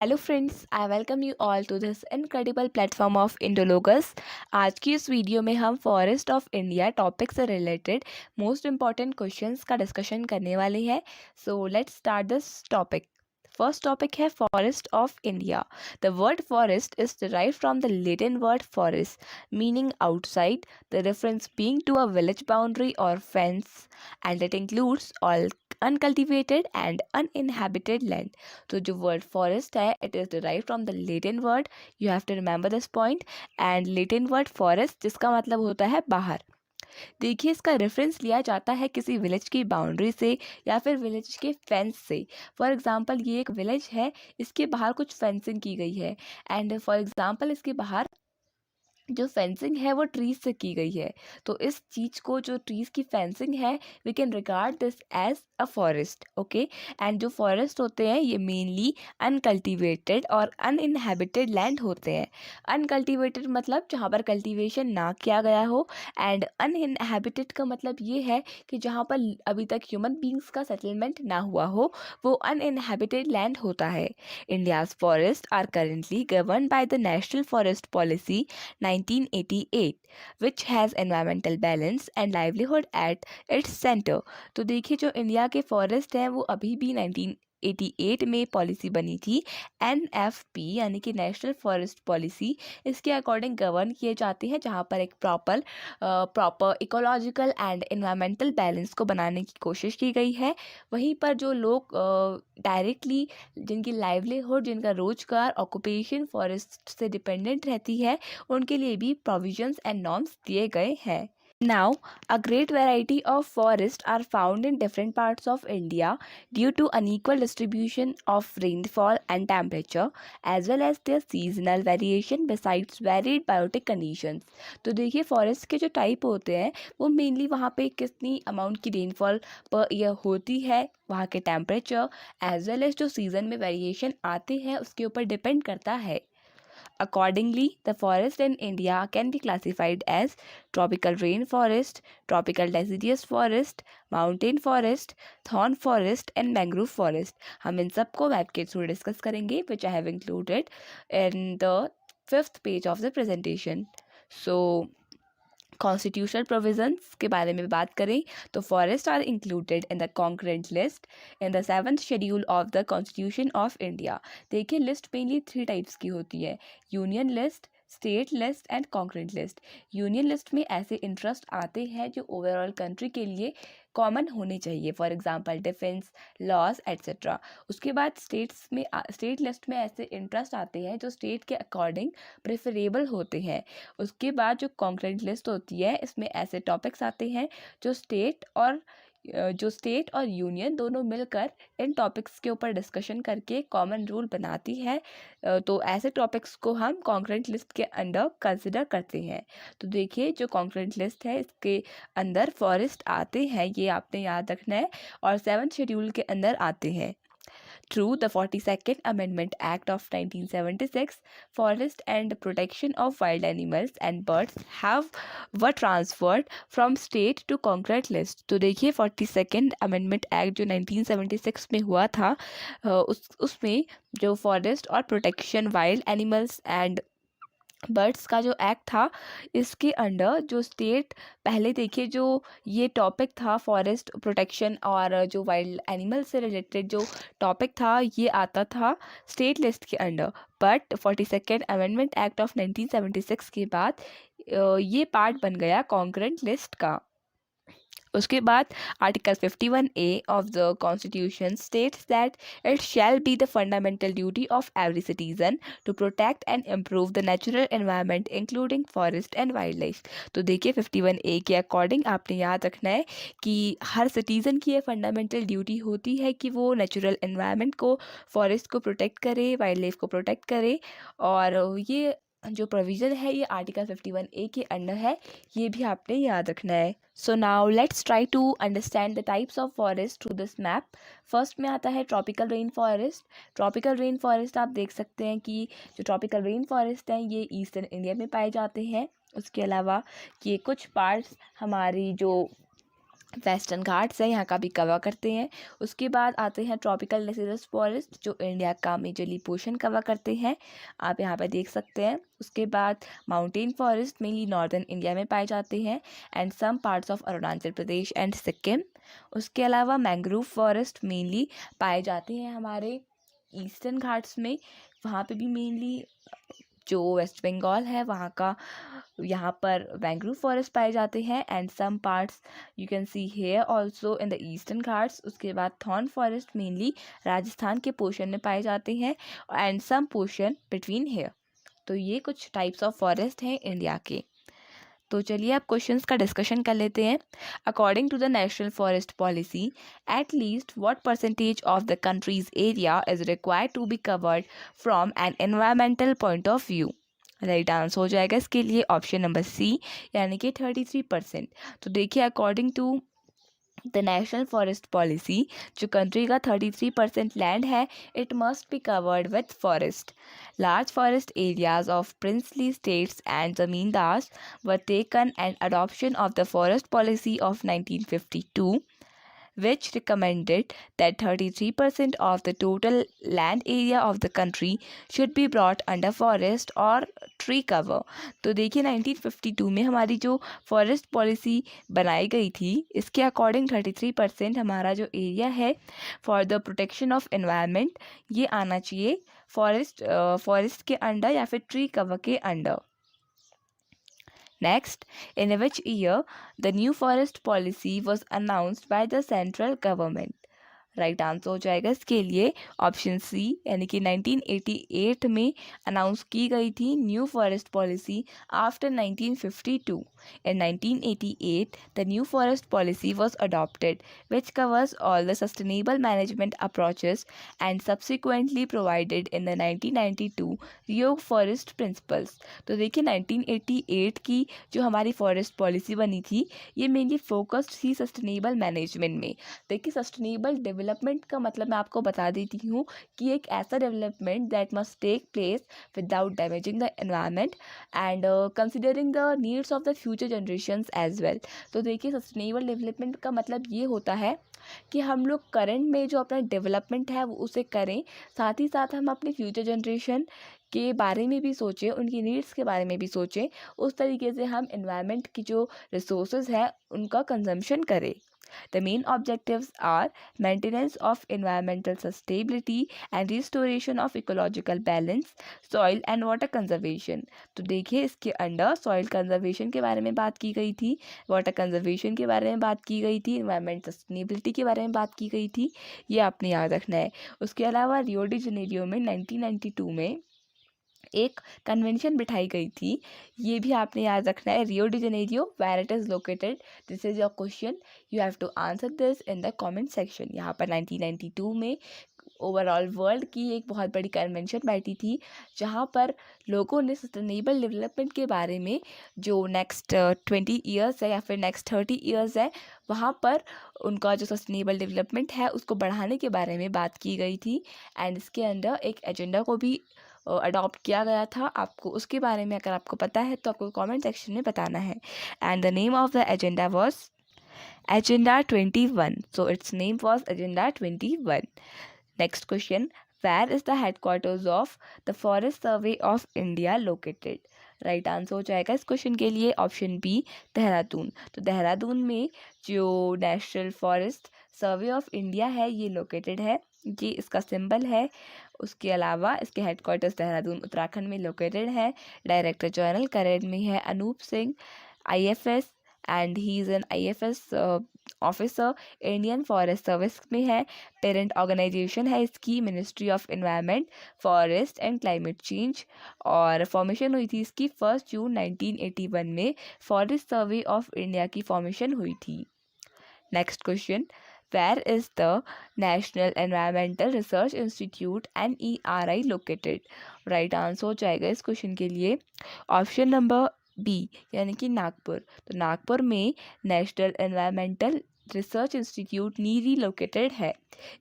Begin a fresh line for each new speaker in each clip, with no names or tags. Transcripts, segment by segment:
Hello friends, I welcome you all to this incredible platform of Indologus. आज की इस video में हम फॉरेस्ट ऑफ इंडिया टॉपिक से रिलेटेड मोस्ट इम्पॉर्टेंट क्वेश्चंस का डिस्कशन करने वाले हैं। So let's start this topic. First topic है forest of India. The word forest is derived from the Latin word forest meaning outside, the reference being to a village boundary or fence, and it includes all uncultivated and uninhabited land. तो जो word forest है it is derived from the Latin word, you have to remember this point. And Latin word forest जिसका मतलब होता है बाहर। देखिए, इसका रेफरेंस लिया जाता है किसी विलेज की बाउंड्री से या फिर विलेज के फेंस से। फॉर एग्जांपल ये एक विलेज है, इसके बाहर कुछ फेंसिंग की गई है। एंड फॉर एग्जांपल इसके बाहर जो फेंसिंग है वो ट्रीज से की गई है। तो इस चीज़ को, जो ट्रीज की फेंसिंग है, we can regard this as a forest. Okay. And जो फॉरेस्ट होते हैं ये मेनली अनकल्टिवेटेड और अनइनहेबिटेड लैंड होते हैं। अनकल्टिवेटेड मतलब जहाँ पर कल्टीवेशन ना किया गया हो, एंड अनइनहेबिटेड का मतलब ये है कि जहाँ पर अभी तक ह्यूमन बींग्स का सेटलमेंट ना हुआ हो, वो अनइनहेबिटेड लैंड होता है। India's forest are currently govern by the national forest policy 1988, which has environmental balance and livelihood at its center। तो देखिए, जो इंडिया के फॉरेस्ट हैं वो अभी भी 1988 में पॉलिसी बनी थी। NFP यानी कि नेशनल फॉरेस्ट पॉलिसी, इसके अकॉर्डिंग गवर्न किए जाते हैं, जहाँ पर एक proper ecological and environmental balance को बनाने की कोशिश की गई है। वहीं पर जो लोग डायरेक्टली, जिनकी लाइवलीहुड, जिनका रोजगार, ऑक्यूपेशन फॉरेस्ट से डिपेंडेंट रहती है, उनके लिए भी प्रोविजंस एंड नॉर्म्स दिए गए हैं। Now, a great variety of forests are found in different parts of India due to unequal distribution of rainfall and temperature, as well as their seasonal variation besides varied biotic conditions। तो देखिए, forest के जो type होते हैं वो mainly वहाँ पे कितनी अमाउंट की रेनफॉल पर ईयर होती है, वहाँ के टेम्परेचर एज वेल एज जो सीज़न में वेरिएशन आते हैं उसके ऊपर डिपेंड करता है। Accordingly, the forest in India can be classified as tropical rainforest, tropical deciduous forest, mountain forest, thorn forest and mangrove forest। हम इन सबको मैप के थ्रू डिस्कस करेंगे, which I have included in the 5th page of the presentation। So, constitutional provisions के बारे में बात करें तो forest are included in the concurrent list in the 7th schedule of the constitution of India. देखिए, list mainly 3 types की होती है: union list, state list and concurrent list. Union list में ऐसे इंटरेस्ट आते हैं जो ओवरऑल कंट्री के लिए कॉमन होने चाहिए, for example defence, laws etcetera. उसके बाद स्टेट लिस्ट में ऐसे इंटरेस्ट आते हैं जो स्टेट के अकॉर्डिंग प्रेफरेबल होते हैं। उसके बाद जो कॉन्करेंट लिस्ट होती है, इसमें ऐसे टॉपिक्स आते हैं जो स्टेट और यूनियन दोनों मिलकर इन टॉपिक्स के ऊपर डिस्कशन करके कॉमन रूल बनाती है। तो ऐसे टॉपिक्स को हम कॉन्करेंट लिस्ट के अंडर कंसिडर करते हैं। तो देखिए, जो कॉन्करेंट लिस्ट है इसके अंदर फॉरेस्ट आते हैं, ये आपने याद रखना है, और 7th शेड्यूल के अंदर आते हैं। Through the 42nd Amendment Act of 1976, forest and protection of wild animals and birds were transferred from state to concrete list। तो देखिए, 42nd Amendment Act जो 1976 में हुआ था, उसमें जो फॉरेस्ट और protection wild animals and birds का जो एक्ट था, इसके अंडर जो स्टेट, पहले देखिए जो ये टॉपिक था फॉरेस्ट प्रोटेक्शन और जो वाइल्ड एनिमल से रिलेटेड जो टॉपिक था, ये आता था स्टेट लिस्ट के under. But 42nd amendment act of 1976 के बाद ये पार्ट बन गया कॉन्करेंट लिस्ट का। उसके बाद article 51A of the Constitution states that it shall be the fundamental duty of every citizen to protect and improve the natural environment including forest and wildlife। तो देखिए, 51A के according आपने याद रखना है कि हर सिटीज़न की ये फंडामेंटल ड्यूटी होती है कि वो नेचुरल एनवायरनमेंट को, फॉरेस्ट को प्रोटेक्ट करे, वाइल्ड लाइफ को प्रोटेक्ट करे। और ये जो प्रोविज़न है ये आर्टिकल 51A के अंडर है, ये भी आपने याद रखना है। So now let's try to understand the types of forest through this map. First में आता है tropical rain forest. Tropical rain forest आप देख सकते हैं कि जो ट्रॉपिकल रेन फॉरेस्ट हैं ये ईस्टर्न इंडिया में पाए जाते हैं। उसके अलावा ये कुछ पार्ट्स हमारी जो वेस्टर्न घाट्स है, यहाँ का भी कवर करते हैं। उसके बाद आते हैं ट्रॉपिकल डिसीजस फॉरेस्ट, जो इंडिया का मेजरली पोर्शन कवर करते हैं, आप यहाँ पे देख सकते हैं। उसके बाद mountain forest mainly northern India में पाए जाते हैं and some parts of Arunachal Pradesh and Sikkim. उसके अलावा मैंग्रोव फॉरेस्ट मेनली पाए जाते हैं हमारे ईस्टर्न घाट्स में, वहाँ पे भी मेनली जो वेस्ट बंगाल है वहाँ का, यहाँ पर मैंग्रोव फॉरेस्ट पाए जाते हैं and some parts you can see here also in the eastern Ghats. उसके बाद थॉर्न फॉरेस्ट मेनली राजस्थान के पोर्शन में पाए जाते हैं and some portion between here. तो ये कुछ टाइप्स ऑफ फॉरेस्ट हैं इंडिया के। तो चलिए अब क्वेश्चंस का डिस्कशन कर लेते हैं। According to the national forest policy, at least what percentage of the country's area is required to be covered from an environmental point of view? Right answer हो जाएगा इसके लिए ऑप्शन नंबर सी, यानी कि 33%। तो देखिए according to the national forest policy, जो country का 33% लैंड है, it must be covered with forest. Large forest areas of princely states and zamindars were taken and adoption of the forest policy of 1952, which recommended that 33% of the total land area of the country should be brought under forest or tree cover। तो देखिए 1952 में हमारी जो forest policy बनाई गई थी, इसके according 33% हमारा जो एरिया है for the protection of environment, ये आना चाहिए फॉरेस्ट के अंडर या फिर ट्री कवर के under. Next, in which year the new forest policy was announced by the central government? Right answer हो जाएगा इसके लिए ऑप्शन सी, यानी कि 1988 में अनाउंस की गई थी new forest policy after 1952। In 1988, the new forest policy was adopted, which covers all the sustainable management approaches and subsequently provided in the 1992 Rio Forest Principles। तो देखिए 1988 की जो हमारी फॉरेस्ट पॉलिसी बनी थी, ये मेनली फोकस्ड थी सस्टेनेबल मैनेजमेंट में। देखिए सस्टेनेबल डेवलपमेंट का मतलब मैं आपको बता देती हूँ कि एक ऐसा development that must take place without damaging the environment and considering the needs of the future generations as well. तो देखिए सस्टेनेबल डेवलपमेंट का मतलब ये होता है कि हम लोग करंट में जो अपना डेवलपमेंट है वो उसे करें, साथ ही साथ हम अपने फ्यूचर जनरेशन के बारे में भी सोचें, उनकी नीड्स के बारे में भी सोचें, उस तरीके से हम एनवायरनमेंट की जो रिसोर्सेज हैं उनका कंजम्पशन करें। The main objectives are maintenance of environmental sustainability and restoration of ecological balance, soil and water conservation। तो देखिए इसके अंडर सॉइल कंजर्वेशन के बारे में बात की गई थी, वाटर कंजर्वेशन के बारे में बात की गई थी, एनवायरमेंट सस्टेनेबिलिटी के बारे में बात की गई थी, ये आपने याद रखना है। उसके अलावा रियो डी जनेरियो में 1992 में एक कन्वेंशन बिठाई गई थी, ये भी आपने याद रखना है। Rio de Janeiro, where it is located, this is your question, you have to answer this in the comment section. यहाँ पर 1992 में ओवरऑल वर्ल्ड की एक बहुत बड़ी कन्वेंशन बैठी थी, जहाँ पर लोगों ने सस्टेनेबल डेवलपमेंट के बारे में जो नेक्स्ट 20 ईयर्स है या फिर नेक्स्ट 30 ईयर्स है, वहाँ पर उनका जो सस्टेनेबल डेवलपमेंट है उसको बढ़ाने के बारे में बात की गई थी एंड इसके अंदर एक एजेंडा को भी अडॉप्ट किया गया था। आपको उसके बारे में अगर आपको पता है तो आपको कमेंट सेक्शन में बताना है। And the name of the agenda was agenda 21। So its name was agenda 21। Next question, where is the headquarters of the forest survey of India located? Right answer हो जाएगा इस क्वेश्चन के लिए option B, Dehradun. तो देहरादून में जो national forest survey of India है ये लोकेटेड है, ये इसका सिंबल है। उसके अलावा इसके हेडक्वार्टर्स देहरादून उत्तराखंड में लोकेटेड है। डायरेक्टर जनरल करेड में है Anoop Singh, IFS, and he is an IFS officer. Indian forest service में है। पेरेंट ऑर्गेनाइजेशन है इसकी ministry of environment, forest and climate change, और फॉर्मेशन हुई थी इसकी 1 जून 1981 में। फॉरेस्ट सर्वे ऑफ इंडिया की फॉर्मेशन हुई थी। Next question, where is the National Environmental Research Institute NERI located? Right answer हो जाएगा इस क्वेश्चन के लिए ऑप्शन नंबर बी, यानी कि नागपुर। तो नागपुर में national environmental research institute NEERI located है।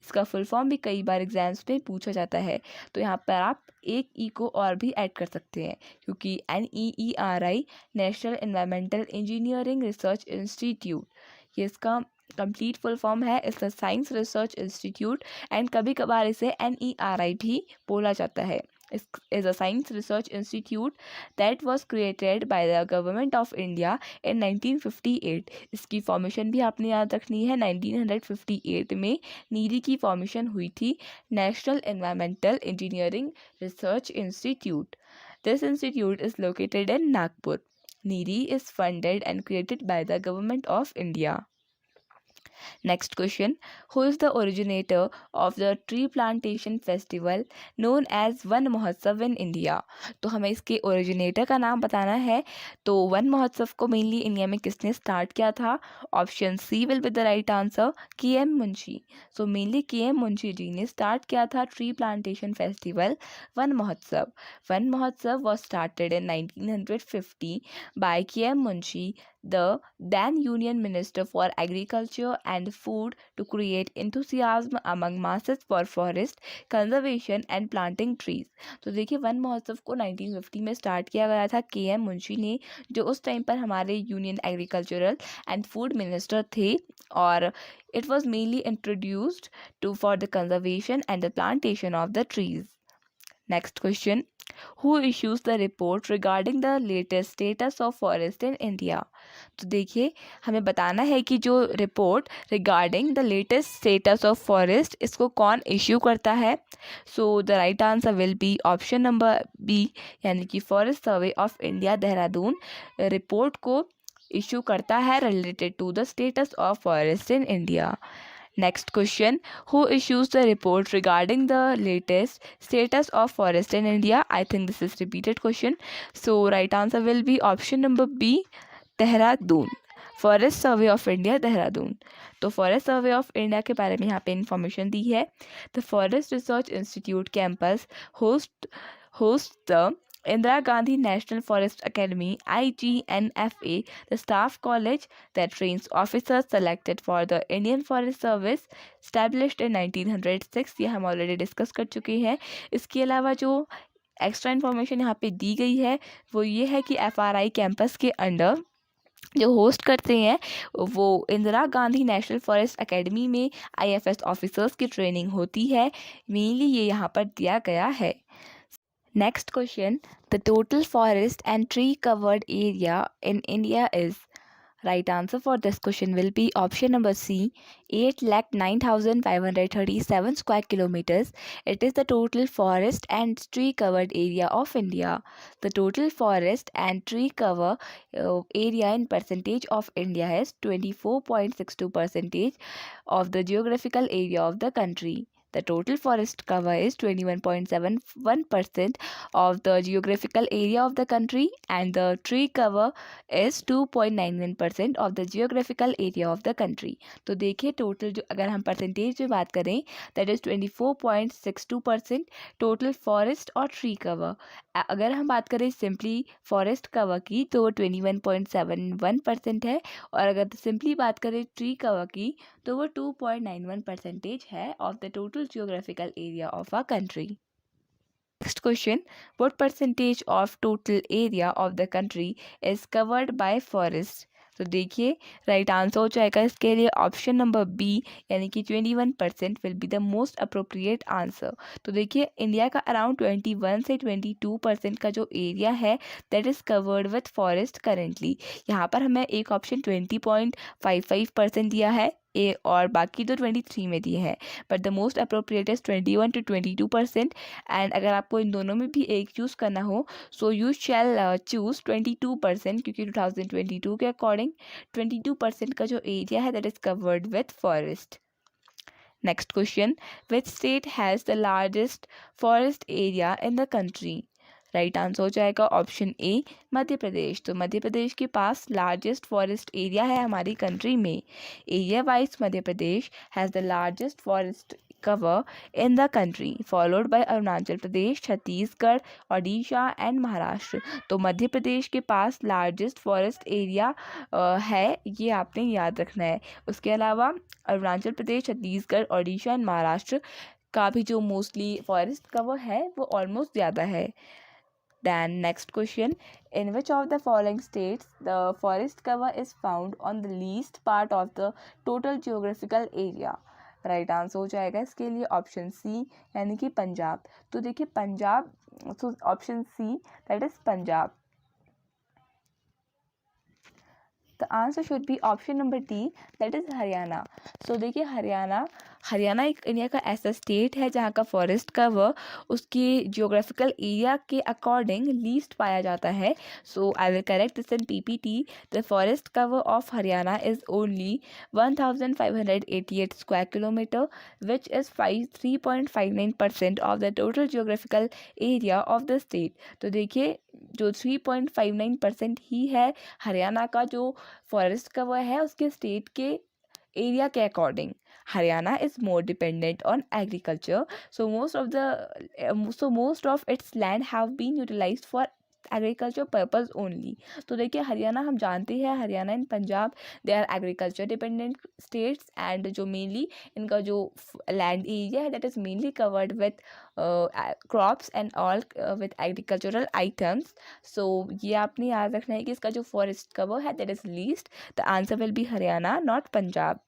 इसका फुल फॉर्म भी कई बार एग्जाम्स में पूछा जाता है, तो यहाँ पर आप एक ई को और भी ऐड कर सकते हैं, क्योंकि NEERI national environmental engineering research institute, ये इसका कंप्लीट फुल फॉर्म है इसका साइंस रिसर्च इंस्टीट्यूट, एंड कभी कभार इसे NERI भी बोला जाता है। is a science research institute that was created by the government of India in 1958। इसकी फॉर्मेशन भी आपने याद रखनी है, 1958 में नीरी की फॉर्मेशन हुई थी, national environmental engineering research institute. This institute is located in Nagpur. NEERI is funded and created by the government of India। Next question, who is the originator of the tree plantation festival known as one महोत्सव in India? तो हमें इसके originator का नाम बताना है। तो one महोत्सव को मेनली इंडिया में किसने स्टार्ट किया था? Option C will be the right answer, KM Munshi. So mainly KM Munshi ji ने स्टार्ट किया था tree plantation festival Van Mahotsav. Van Mahotsav was started in 1950 by KM Munshi, the then Union Minister for Agriculture and Food, to create enthusiasm among masses for forest conservation and planting trees। तो देखिए one महोत्सव को 1950 में start किया गया था KM मुंशी ने, जो उस टाइम पर हमारे union agricultural and food minister थे, और it was mainly introduced to for the conservation and the plantation of the trees। Next question, who issues the report regarding the latest status of forest in India? तो देखिए हमें बताना है कि जो report regarding the latest status of forest इसको कौन issue करता है। So the right answer will be option number B, यानी कि forest survey of India Dehradun report को इश्यू करता है related to the status of forest in India. Next question, who issues the report regarding the latest status of forest in India? I think this is repeated question. So right answer will be option number B, Dehradun, forest survey of India Dehradun. तो forest survey of India के बारे में यहाँ पे information दी है। The forest research institute campus host the Indira Gandhi National Forest Academy IGNFA, the staff college that trains officers selected for the Indian Forest Service, established in 1906। ये हम already discuss कर चुके हैं। इसके अलावा जो एक्स्ट्रा इन्फॉर्मेशन यहाँ पे दी गई है वो ये है कि FRI कैंपस के अंडर जो होस्ट करते हैं वो Indira Gandhi national forest academy में IFS ऑफिसर्स की ट्रेनिंग होती है। मेनली ये यहाँ पर दिया गया है। Next question, the total forest and tree covered area in India is. Right answer for this question will be option number C, 8,09,537 square kilometers. It is the total forest and tree covered area of India. The total forest and tree cover area in percentage of India is 24.62% of the geographical area of the country. The total forest cover is 21.71% of the geographical area of the country, and the tree cover is 2.91% of the geographical area of the country। तो देखिए total जो अगर हम percentage में बात करें that is 24.62% total forest और tree cover. अगर हम बात करें सिंपली फॉरेस्ट कवर की तो वो 21.71% है, और अगर सिंपली बात करें ट्री कवर की तो वो 2.91% है of the total geographical area of our country। Next question, what percentage of total area of the country is covered by forest? तो देखिए राइट आंसर हो जाएगा इसके लिए ऑप्शन नंबर बी, यानी कि 21% will be the most appropriate answer. तो देखिए इंडिया का अराउंड 21 से 22% का जो एरिया है that is covered with forest currently. यहाँ पर हमें एक ऑप्शन 20.55% दिया है ए, और बाकी तो 23 में दिए हैं, but the most appropriate is 21 to 22%। And अगर आपको इन दोनों में भी एक चूज़ करना हो सो यू शैल चूज़ 22%, क्योंकि 2022 के अकॉर्डिंग 22% का जो एरिया है that is covered with forest. Next question, which state has the largest forest area in the country? Right answer हो जाएगा ऑप्शन ए, मध्य प्रदेश। तो मध्य प्रदेश के पास लार्जेस्ट फॉरेस्ट एरिया है हमारी कंट्री में। Area wise Madhya Pradesh has the largest forest cover in the country, followed by Arunachal Pradesh, Chhattisgarh, Odisha and Maharashtra. तो मध्य प्रदेश के पास largest forest area है, ये आपने याद रखना है। उसके अलावा अरुणाचल प्रदेश, छत्तीसगढ़, ओडिशा एंड महाराष्ट्र का भी जो मोस्टली फॉरेस्ट कवर है वो ऑलमोस्ट ज़्यादा है। Then next question, in which of the following states the forest cover is found on the least part of the total geographical area? Right answer हो जाएगा इसके लिए ऑप्शन सी यानी कि पंजाब। तो देखिए पंजाब, तो option C that is Punjab. The answer should be option number D that is Haryana. So देखिए हरियाणा एक इंडिया का ऐसा स्टेट है जहाँ का फॉरेस्ट कवर उसके जियोग्राफिकल एरिया के अकॉर्डिंग लीस्ट पाया जाता है। So I will correct this in PPT. The forest cover of Haryana is only 1588 square kilometre which is 3.59% of the total geographical area of the state. तो देखिए जो 3.59% ही है हरियाणा का जो फॉरेस्ट कवर है उसके स्टेट के एरिया के according. Haryana is more dependent on agriculture, so most of its land have been utilised for agriculture purpose only. तो देखिए हरियाणा हम जानते हैं Haryana and Punjab they are agriculture dependent states and जो मेनली इनका जो लैंड एरिया है that is mainly covered with crops and all with agricultural items. So ये आपने याद रखना है कि इसका जो फॉरेस्ट कवर है that is least. The answer will B Haryana not Punjab.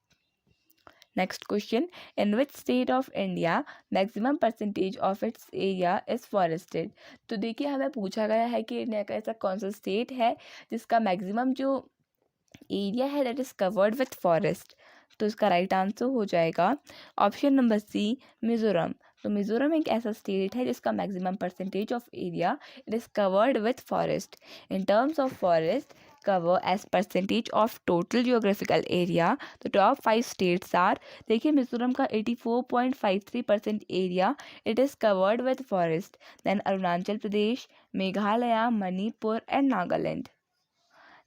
Next question, in which state of India maximum percentage of its area is forested? तो देखिए हमें पूछा गया है कि इंडिया का ऐसा कौन सा स्टेट है जिसका मैक्सिमम जो एरिया है that is covered with forest. तो इसका राइट आंसर हो जाएगा ऑप्शन नंबर सी मिज़ोरम। तो मिज़ोरम एक ऐसा स्टेट है जिसका maximum percentage of area it is covered with forest. In terms of forest cover as percentage of total geographical area, the top 5 states are, देखिए मिजोरम का 84.53% area it is covered with forest. Then Arunachal Pradesh, Meghalaya, Manipur and Nagaland.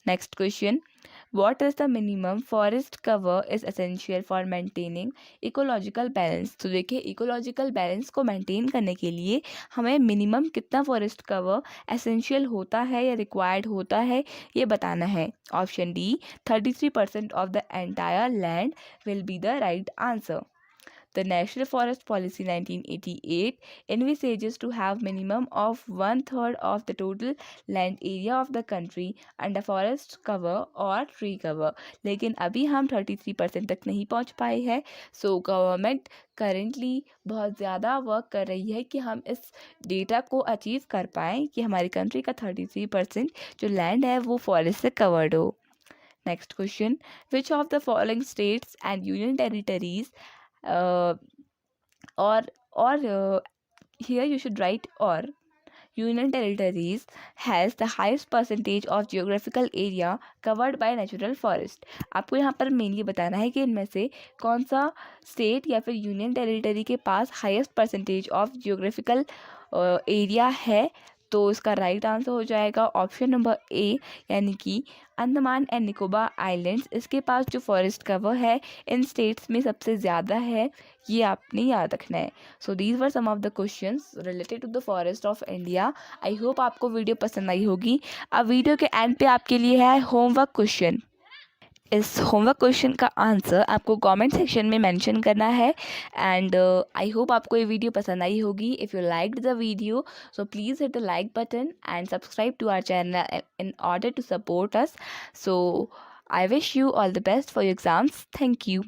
Next question, what is the minimum forest cover is essential for maintaining ecological balance? तो देखिए ecological balance को maintain करने के लिए हमें minimum कितना फॉरेस्ट कवर एसेंशियल होता है या रिक्वायर्ड होता है ये बताना है। Option D 33% of the entire land will be the right answer. The National Forest Policy 1988 envisages to have minimum of 1/3 of the total land area of the country under forest cover or tree cover। लेकिन अभी हम 33% तक नहीं पहुंच पाए हैं। So government currently बहुत ज़्यादा वर्क कर रही है कि हम इस डेटा को अचीव कर पाएँ कि हमारी कंट्री का 33% जो लैंड है वो फॉरेस्ट से कवर्ड हो। Next question, which of the following states and union territories or here you should write or union territories has the highest percentage of geographical area covered by natural forest। आपको यहाँ पर mainly बताना है कि इनमें से कौन सा स्टेट या फिर यूनियन टेरिटरी के पास highest percentage of geographical area है। तो इसका राइट आंसर हो जाएगा ऑप्शन नंबर ए यानी कि अंडमान एंड निकोबार आइलैंड्स। इसके पास जो फॉरेस्ट कवर है इन स्टेट्स में सबसे ज़्यादा है, ये आपने याद रखना है। So these were some of the questions related to the forest of India. I hope आपको वीडियो पसंद आई होगी। अब वीडियो के एंड पे आपके लिए है होमवर्क क्वेश्चन। इस होमवर्क क्वेश्चन का आंसर आपको कमेंट सेक्शन में मेंशन करना है एंड आई होप आपको ये वीडियो पसंद आई होगी। If you liked the video so please hit the like button and subscribe to our channel in order to support us. So I wish you all the best for your exams. Thank you.